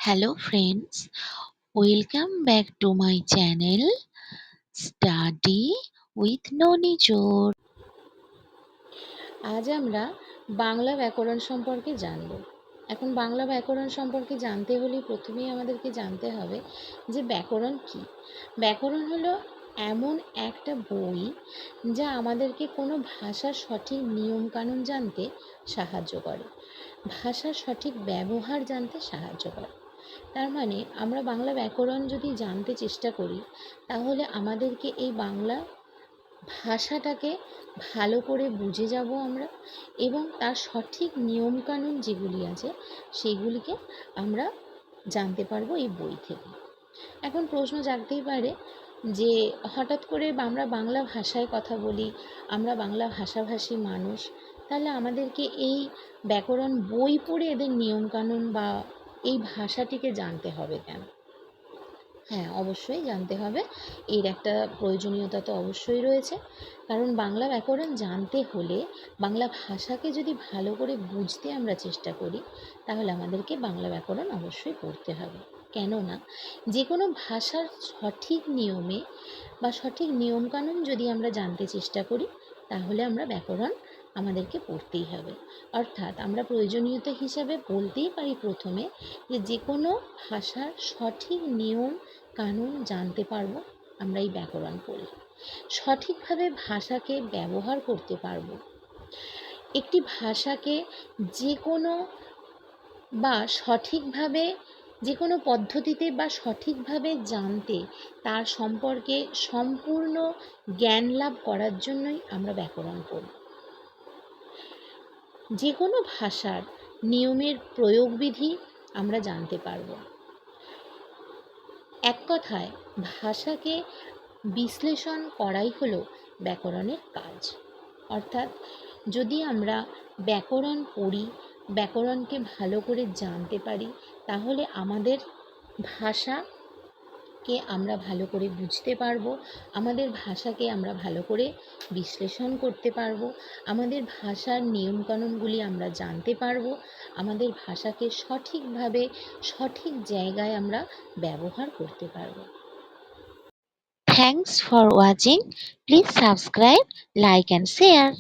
Hello friends, welcome back to my channel Study with Nonijor। আজ আমরা বাংলা ব্যাকরণ সম্পর্কে জানব। এখন বাংলা ব্যাকরণ সম্পর্কে জানতে হলে প্রথমেই আমাদেরকে জানতে হবে যে ব্যাকরণ কী। ব্যাকরণ হলো এমন একটা বই যা আমাদেরকে কোনো ভাষার সঠিক নিয়মকানুন জানতে সাহায্য করে, ভাষার সঠিক ব্যবহার জানতে সাহায্য করে। তার মানে আমরা বাংলা ব্যাকরণ যদি জানতে চেষ্টা করি তাহলে আমাদেরকে এই বাংলা ভাষাটাকে ভালো করে বুঝে যাব আমরা, এবং তার সঠিক নিয়মকানুন যেগুলি আছে সেগুলিকে আমরা জানতে পারবো এই বই থেকে। এখন প্রশ্ন জাগতেই পারে যে হঠাৎ করে আমরা বাংলা ভাষায় কথা বলি, আমরা বাংলা ভাষাভাষী মানুষ, তাহলে আমাদেরকে এই ব্যাকরণ বই পড়ে এদের নিয়মকানুন বা এই ভাষাটিকে জানতে হবে কেন? হ্যাঁ, অবশ্যই জানতে হবে। এর একটা প্রয়োজনীয়তা তো অবশ্যই রয়েছে, কারণ বাংলা ব্যাকরণ জানতে হলে বাংলা ভাষাকে যদি ভালো করে বুঝতে আমরা চেষ্টা করি তাহলে আমাদেরকে বাংলা ব্যাকরণ অবশ্যই পড়তে হবে। কেননা যে কোনো ভাষার সঠিক নিয়মে বা সঠিক নিয়মকানুন যদি আমরা জানতে চেষ্টা করি তাহলে আমরা ব্যাকরণ আমাদেরকে পড়তেই হবে। অর্থাৎ আমরা প্রয়োজনীয়তা হিসাবে বলতেই পারি প্রথমে যে কোনো ভাষার সঠিক নিয়ম কানুন জানতে পারবো আমরা এই ব্যাকরণ পড়ে, সঠিকভাবে ভাষাকে ব্যবহার করতে পারবো। একটি ভাষাকে যে কোনো বা সঠিকভাবে যে কোনো পদ্ধতিতে বা সঠিকভাবে জানতে তার সম্পর্কে সম্পূর্ণ জ্ঞান লাভ করার জন্যই আমরা ব্যাকরণ পড়ি। যে কোনো ভাষার নিয়মের প্রয়োগবিধি আমরা জানতে পারবো। এক কথায় ভাষাকে বিশ্লেষণ করাই হলো ব্যাকরণের কাজ। অর্থাৎ যদি আমরা ব্যাকরণ পড়ি, ব্যাকরণকে ভালো করে জানতে পারি, তাহলে আমাদের ভাষাকে আমরা ভালো করে বুঝতে পারবো, আমাদের ভাষাকে আমরা ভালো করে বিশ্লেষণ করতে পারবো, আমাদের ভাষার নিয়মকানুনগুলি আমরা জানতে পারবো, আমাদের ভাষাকে সঠিকভাবে সঠিক জায়গায় আমরা ব্যবহার করতে পারবো। Thanks for watching. Please subscribe, like and share.